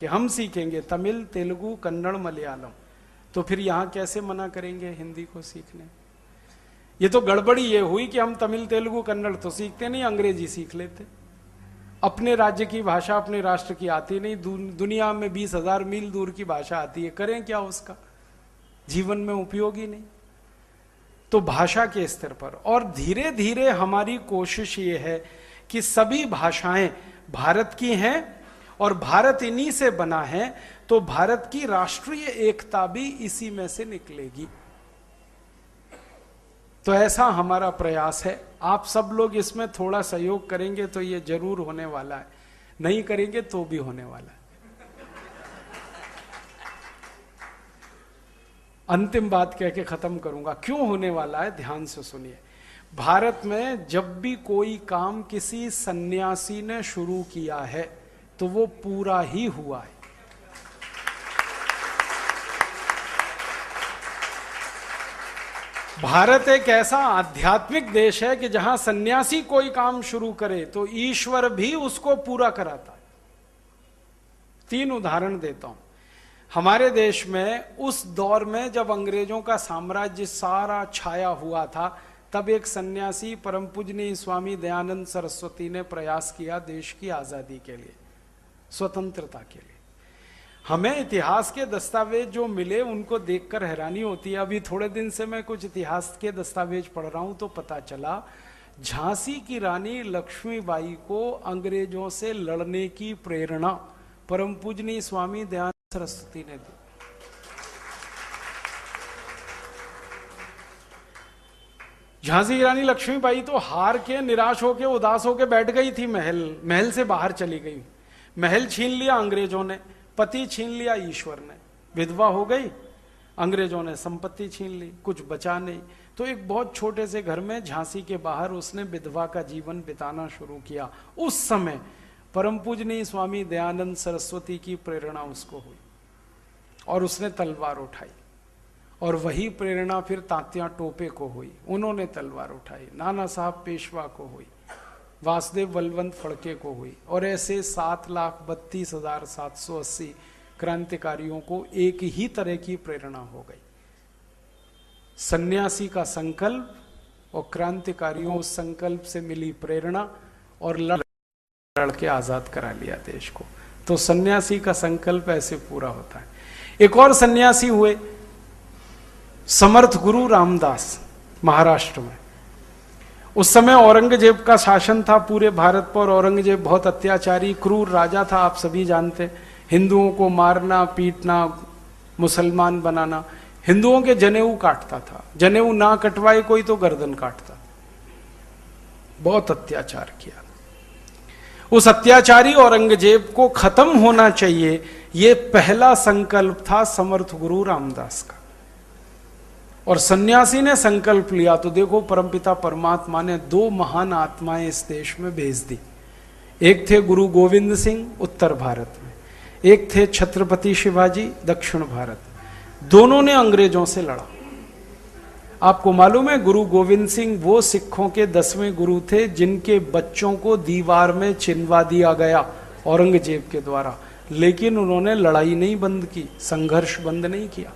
कि हम सीखेंगे तमिल, तेलुगु, कन्नड़, मलयालम, तो फिर यहाँ कैसे मना करेंगे हिंदी को सीखने? ये तो गड़बड़ी ये हुई कि हम तमिल, तेलुगु, कन्नड़ तो सीखते नहीं, अंग्रेजी सीख लेते। अपने राज्य की भाषा अपने राष्ट्र की आती नहीं, दुनिया में 20,000 मील दूर की भाषा आती है, करें क्या उसका? जीवन में उपयोगी नहीं। तो भाषा के स्तर पर और धीरे धीरे हमारी कोशिश ये है कि सभी भाषाएं भारत की हैं और भारत इन्हीं से बना है, तो भारत की राष्ट्रीय एकता भी इसी में से निकलेगी। तो ऐसा हमारा प्रयास है। आप सब लोग इसमें थोड़ा सहयोग करेंगे तो ये जरूर होने वाला है, नहीं करेंगे तो भी होने वाला है। अंतिम बात कह के खत्म करूंगा, क्यों होने वाला है ध्यान से सुनिए। भारत में जब भी कोई काम किसी सन्यासी ने शुरू किया है तो वो पूरा ही हुआ है। भारत एक ऐसा आध्यात्मिक देश है कि जहां सन्यासी कोई काम शुरू करे तो ईश्वर भी उसको पूरा कराता है। 3 उदाहरण देता हूं। हमारे देश में उस दौर में जब अंग्रेजों का साम्राज्य सारा छाया हुआ था, तब एक सन्यासी परम पूजनीय स्वामी दयानंद सरस्वती ने प्रयास किया देश की आजादी के लिए, स्वतंत्रता के लिए। हमें इतिहास के दस्तावेज जो मिले उनको देखकर हैरानी होती है। अभी थोड़े दिन से मैं कुछ इतिहास के दस्तावेज पढ़ रहा हूं तो पता चला झांसी की रानी लक्ष्मीबाई को अंग्रेजों से लड़ने की प्रेरणा परम पूजनीय स्वामी दयानंद सरस्वती ने दी। झांसी की रानी लक्ष्मीबाई तो हार के, निराश होके, उदास होके बैठ गई थी, महल से बाहर चली गई। महल छीन लिया अंग्रेजों ने, पति छीन लिया ईश्वर ने, विधवा हो गई, अंग्रेजों ने संपत्ति छीन ली, कुछ बचा नहीं। तो एक बहुत छोटे से घर में झांसी के बाहर उसने विधवा का जीवन बिताना शुरू किया। उस समय परम पूजनीय स्वामी दयानंद सरस्वती की प्रेरणा उसको हुई और उसने तलवार उठाई, और वही प्रेरणा फिर तात्या टोपे को हुई, उन्होंने तलवार उठाई। नाना साहब पेशवा को हुई, वासुदेव बलवंत फड़के को हुई, और ऐसे 7,32,780 क्रांतिकारियों को एक ही तरह की प्रेरणा हो गई। सन्यासी का संकल्प और क्रांतिकारियों उस संकल्प से मिली प्रेरणा, और लड़ के आजाद करा लिया देश को। तो सन्यासी का संकल्प ऐसे पूरा होता है। एक और सन्यासी हुए समर्थ गुरु रामदास, महाराष्ट्र में। उस समय औरंगजेब का शासन था पूरे भारत पर। औरंगजेब बहुत अत्याचारी, क्रूर राजा था, आप सभी जानते। हिंदुओं को मारना, पीटना, मुसलमान बनाना। हिंदुओं के जनेऊ काटता था, जनेऊ ना कटवाए कोई तो गर्दन काटता। बहुत अत्याचार किया। उस अत्याचारी औरंगजेब को खत्म होना चाहिए, यह पहला संकल्प था समर्थ गुरु रामदास का। और सन्यासी ने संकल्प लिया तो देखो परमपिता परमात्मा ने 2 महान आत्माएं इस देश में भेज दी। एक थे गुरु गोविंद सिंह उत्तर भारत में, एक थे छत्रपति शिवाजी दक्षिण भारत में। दोनों ने अंग्रेजों से लड़ा। आपको मालूम है गुरु गोविंद सिंह वो सिखों के 10वें गुरु थे जिनके बच्चों को दीवार में चिनवा दिया गया औरंगजेब के द्वारा, लेकिन उन्होंने लड़ाई नहीं बंद की, संघर्ष बंद नहीं किया।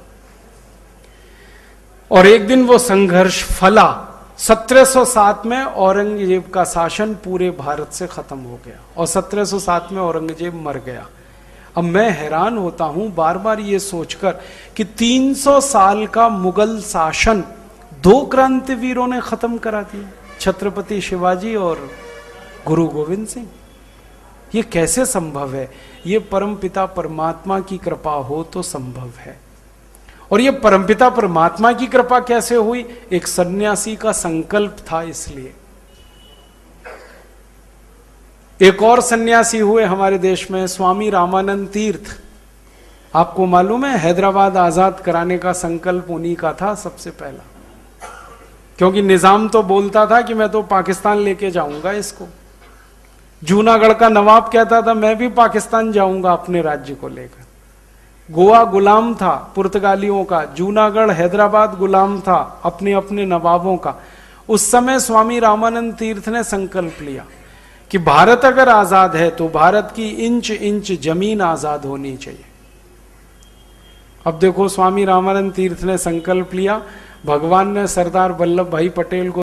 और एक दिन वो संघर्ष फला। 1707 में औरंगजेब का शासन पूरे भारत से खत्म हो गया और 1707 में औरंगजेब मर गया। अब मैं हैरान होता हूं बार बार ये सोचकर कि 300 साल का मुगल शासन 2 क्रांतिवीरों ने खत्म करा दिया, छत्रपति शिवाजी और गुरु गोविंद सिंह। ये कैसे संभव है? ये परमपिता परमात्मा की कृपा हो तो संभव है। और ये परमपिता परमात्मा की कृपा कैसे हुई? एक सन्यासी का संकल्प था, इसलिए। एक और सन्यासी हुए हमारे देश में, स्वामी रामानंद तीर्थ। आपको मालूम है हैदराबाद आजाद कराने का संकल्प उन्हीं का था सबसे पहला, क्योंकि निजाम तो बोलता था कि मैं तो पाकिस्तान लेके जाऊंगा इसको। जूनागढ़ का नवाब कहता था मैं भी पाकिस्तान जाऊंगा अपने राज्य को लेकर। गोवा गुलाम था पुर्तगालियों का, जूनागढ़ हैदराबाद गुलाम था अपने अपने नवाबों का। उस समय स्वामी रामानंद तीर्थ ने संकल्प लिया कि भारत अगर आजाद है तो भारत की इंच इंच जमीन आजाद होनी चाहिए। अब देखो, स्वामी रामानंद तीर्थ ने संकल्प लिया, भगवान ने सरदार वल्लभ भाई पटेल को